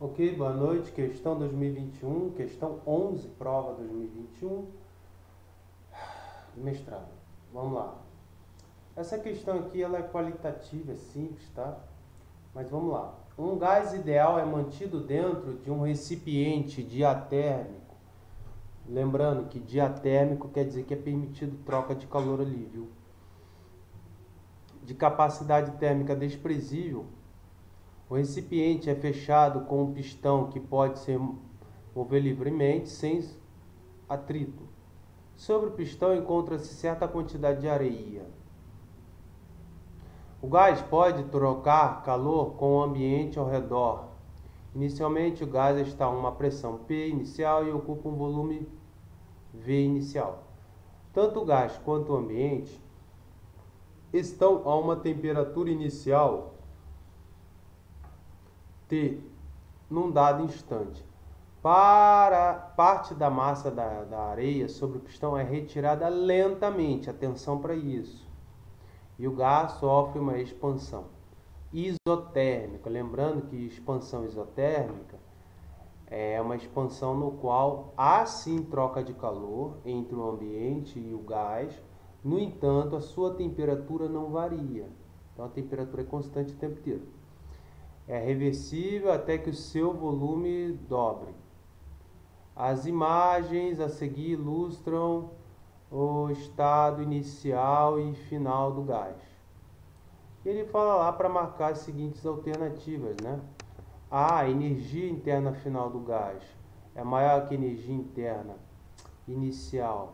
Ok, boa noite. Questão 2021, questão 11, prova 2021, mestrado. Vamos lá. Essa questão aqui ela é qualitativa, é simples, tá? Mas vamos lá. Um gás ideal é mantido dentro de um recipiente diatérmico. Lembrando que diatérmico quer dizer que é permitido troca de calor ali, viu? De capacidade térmica desprezível. O recipiente é fechado com um pistão que pode se mover livremente sem atrito. Sobre o pistão encontra-se certa quantidade de areia. O gás pode trocar calor com o ambiente ao redor. Inicialmente o gás está a uma pressão P inicial e ocupa um volume V inicial. Tanto o gás quanto o ambiente estão a uma temperatura inicial T num dado instante. Parte da massa da areia sobre o pistão é retirada lentamente, atenção para isso, e o gás sofre uma expansão isotérmica. Lembrando que expansão isotérmica é uma expansão no qual há sim troca de calor entre o ambiente e o gás, no entanto a sua temperatura não varia, então a temperatura é constante o tempo inteiro. É reversível até que o seu volume dobre. As imagens a seguir ilustram o estado inicial e final do gás. Ele fala lá para marcar as seguintes alternativas, né? A energia interna final do gás é maior que a energia interna inicial.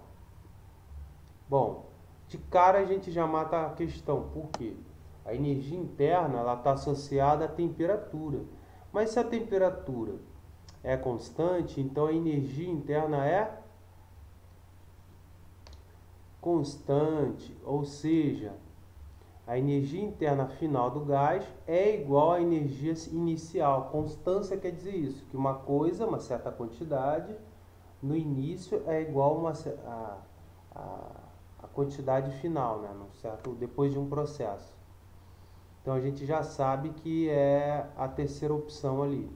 Bom, de cara a gente já mata a questão. Por quê? A energia interna ela está associada à temperatura. Mas se a temperatura é constante, então a energia interna é constante, ou seja, a energia interna final do gás é igual à energia inicial. Constância quer dizer isso, que uma coisa, uma certa quantidade, no início é igual a quantidade final, né? Depois de um processo. Então a gente já sabe que é a terceira opção ali.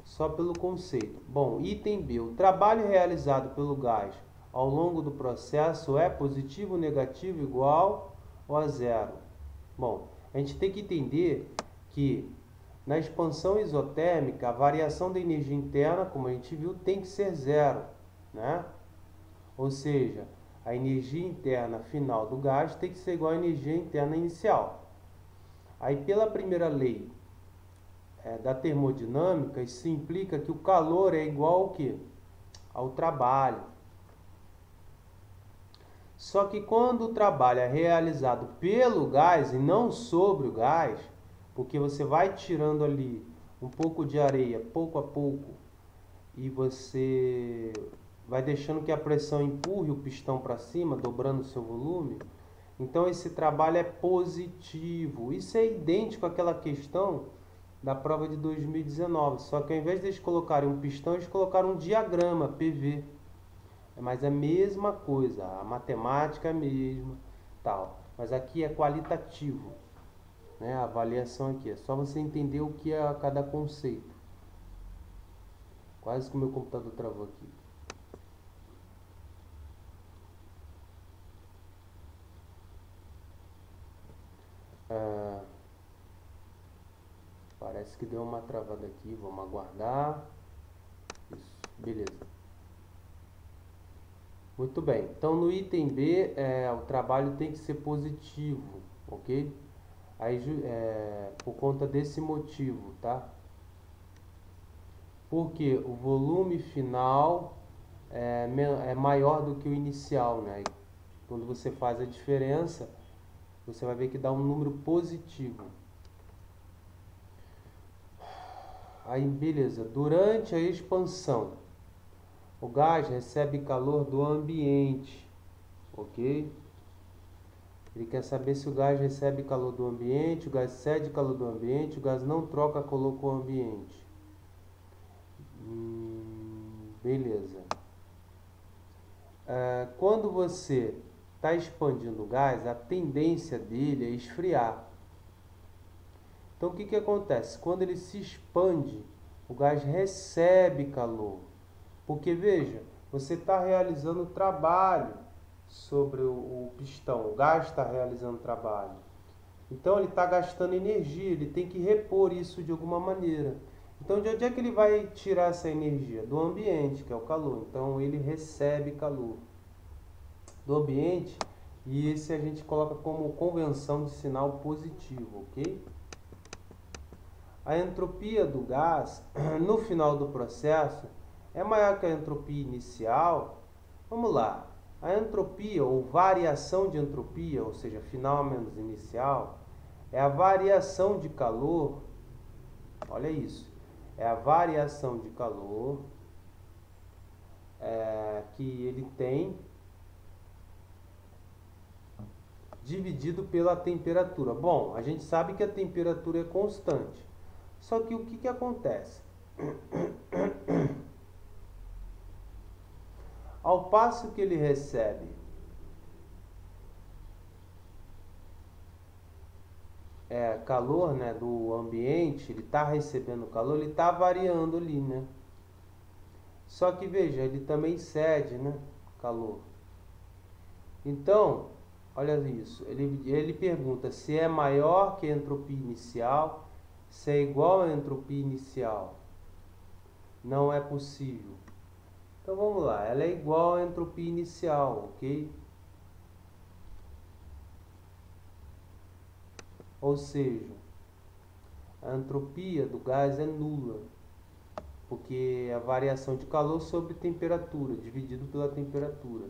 Só pelo conceito. Bom, item B. O trabalho realizado pelo gás ao longo do processo é positivo, negativo, igual ou a zero? Bom, a gente tem que entender que na expansão isotérmica, a variação da energia interna, como a gente viu, tem que ser zero, né? Ou seja, a energia interna final do gás tem que ser igual à energia interna inicial. Aí, pela primeira lei da termodinâmica, isso implica que o calor é igual ao quê? Ao trabalho. Só que quando o trabalho é realizado pelo gás e não sobre o gás, porque você vai tirando ali um pouco de areia pouco a pouco e você vai deixando que a pressão empurre o pistão para cima, dobrando o seu volume, então esse trabalho é positivo. Isso é idêntico àquela questão da prova de 2019, só que ao invés de eles colocarem um pistão, eles colocaram um diagrama PV. Mas é a mesma coisa, a matemática é a mesma, tal. Mas aqui é qualitativo, né? A avaliação aqui é só você entender o que é cada conceito. Quase que o meu computador travou aqui. Parece que deu uma travada aqui, vamos aguardar. Isso, beleza. Muito bem, então no item B, o trabalho tem que ser positivo, ok? Aí, por conta desse motivo, tá? Porque o volume final é maior do que o inicial, né? Quando você faz a diferença, você vai ver que dá um número positivo. Aí, beleza, durante a expansão, o gás recebe calor do ambiente, ok? Ele quer saber se o gás recebe calor do ambiente, o gás cede calor do ambiente, o gás não troca calor com o ambiente. Beleza. Quando você está expandindo o gás, a tendência dele é esfriar. Então o que acontece? Quando ele se expande, O gás recebe calor. Porque, veja, você está realizando trabalho sobre o pistão. O gás está realizando trabalho. Então, ele está gastando energia. Ele tem que repor isso de alguma maneira. Então, de onde é que ele vai tirar essa energia? Do ambiente, que é o calor. Então, ele recebe calor do ambiente. E esse a gente coloca como convenção de sinal positivo, ok? A entropia do gás, no final do processo, é maior que a entropia inicial. Vamos lá. A entropia, ou variação de entropia, ou seja, final menos inicial, é a variação de calor. Olha isso. É a variação de calor que ele tem dividido pela temperatura. Bom, a gente sabe que a temperatura é constante. Só que o que acontece? Ao passo que ele recebe calor, né, do ambiente, ele está recebendo calor, ele está variando ali, né? Só que veja, ele também cede, né, calor. Então, olha isso, ele pergunta se é maior que a entropia inicial, se é igual à entropia inicial. Não é possível. Então vamos lá, ela é igual à entropia inicial, ok? Ou seja, a entropia do gás é nula, porque é a variação de calor sobre temperatura, dividido pela temperatura.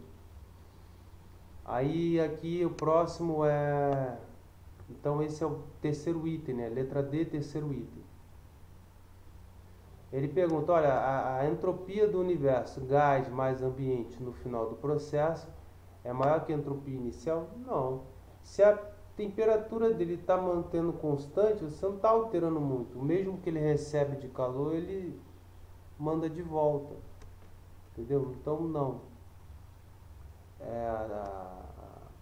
Aí aqui o próximo é... Então esse é o terceiro item, né? Letra D, terceiro item. Ele pergunta, olha, a entropia do universo, gás mais ambiente no final do processo, é maior que a entropia inicial? Não. Se a temperatura dele está mantendo constante, você não está alterando muito. O mesmo que ele recebe de calor, ele manda de volta. Entendeu? Então, não.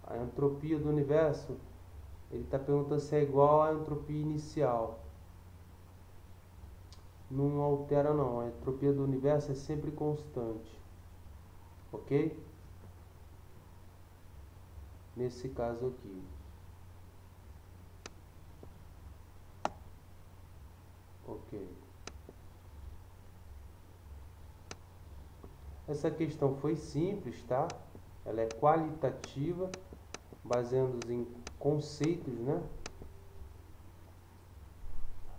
A entropia do universo, ele está perguntando se é igual à entropia inicial. Não altera não, a entropia do universo é sempre constante. Ok? Nesse caso aqui. Ok. Essa questão foi simples, tá? Ela é qualitativa, baseando-se em conceitos, né?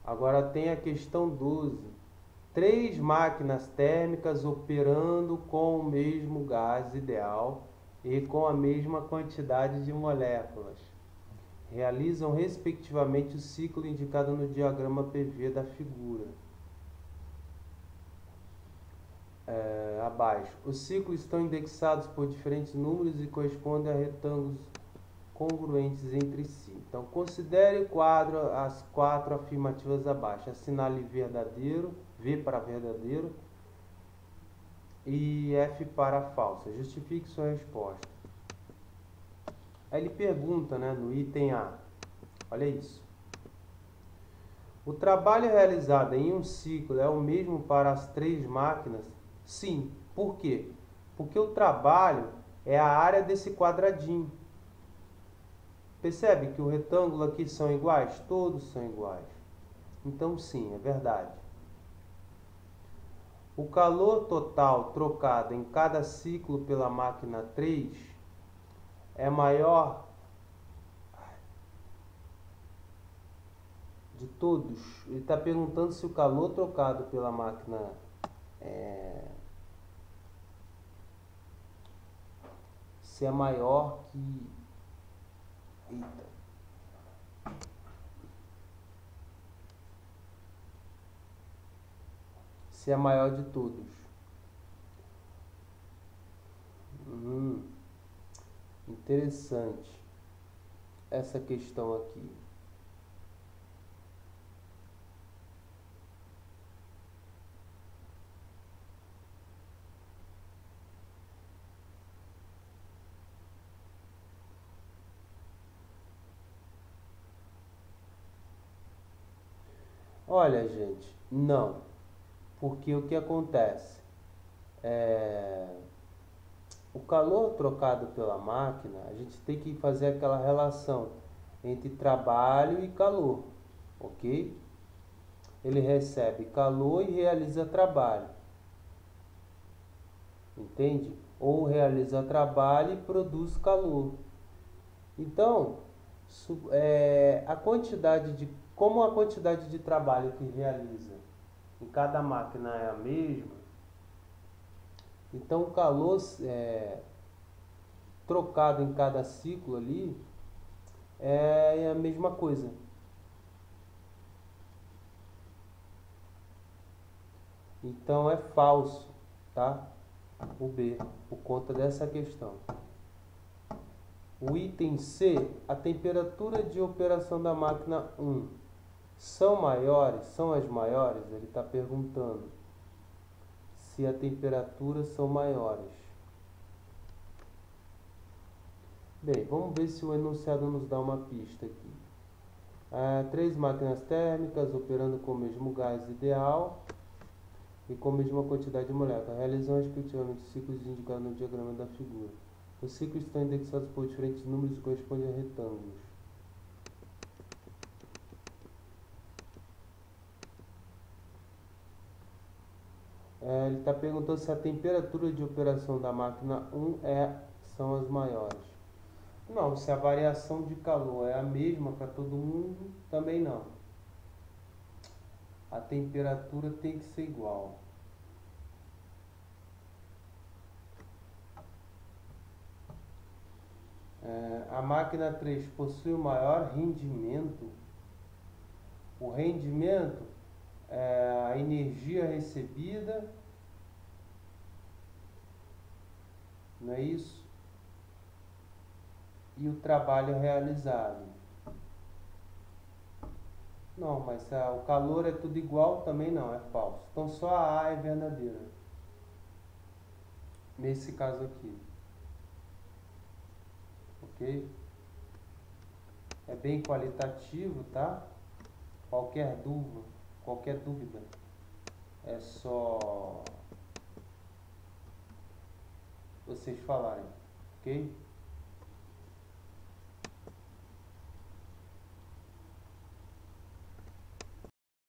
Agora tem a questão 12. 3 máquinas térmicas operando com o mesmo gás ideal e com a mesma quantidade de moléculas. Realizam respectivamente o ciclo indicado no diagrama PV da figura. Abaixo. Os ciclos estão indexados por diferentes números e correspondem a retângulos congruentes entre si. Então, considere o quadro, as 4 afirmativas abaixo. Assinale verdadeiro, V para verdadeiro e F para falsa. Justifique sua resposta. Aí ele pergunta, né, no item A. Olha isso. O trabalho realizado em um ciclo é o mesmo para as 3 máquinas? Sim. Por quê? Porque o trabalho é a área desse quadradinho. Percebe que o retângulo aqui são iguais? Todos são iguais. Então, sim, é verdade. O calor total trocado em cada ciclo pela máquina 3 é maior de todos. Ele está perguntando se o calor trocado pela máquina se é maior que... Eita. Se é maior de todos. Interessante essa questão aqui. Olha, gente, não. Porque o que acontece? O calor trocado pela máquina, a gente tem que fazer aquela relação entre trabalho e calor, ok? Ele recebe calor e realiza trabalho, entende? Ou realiza trabalho e produz calor. Então, como a quantidade de trabalho que realiza em cada máquina é a mesma, então o calor trocado em cada ciclo ali é a mesma coisa. Então é falso, tá? O B, por conta dessa questão. O item C, a temperatura de operação da máquina 1 são as maiores? Ele está perguntando se a temperatura são maiores. Bem, vamos ver se o enunciado nos dá uma pista aqui. 3 máquinas térmicas operando com o mesmo gás ideal e com a mesma quantidade de moléculas realizam respectivamente os ciclos indicados no diagrama da figura. Os ciclos estão indexados por diferentes números e correspondem a retângulos. Ele está perguntando se a temperatura de operação da máquina 1 são as maiores. Não, se a variação de calor é a mesma para todo mundo, também não. A temperatura tem que ser igual. A máquina 3 possui o maior rendimento. O rendimento é a energia recebida, não é isso? E o trabalho realizado. Não, mas o calor é tudo igual, também não, é falso. Então só a A é verdadeira. Nesse caso aqui. Ok? É bem qualitativo, tá? Qualquer dúvida, é só vocês falarem, ok?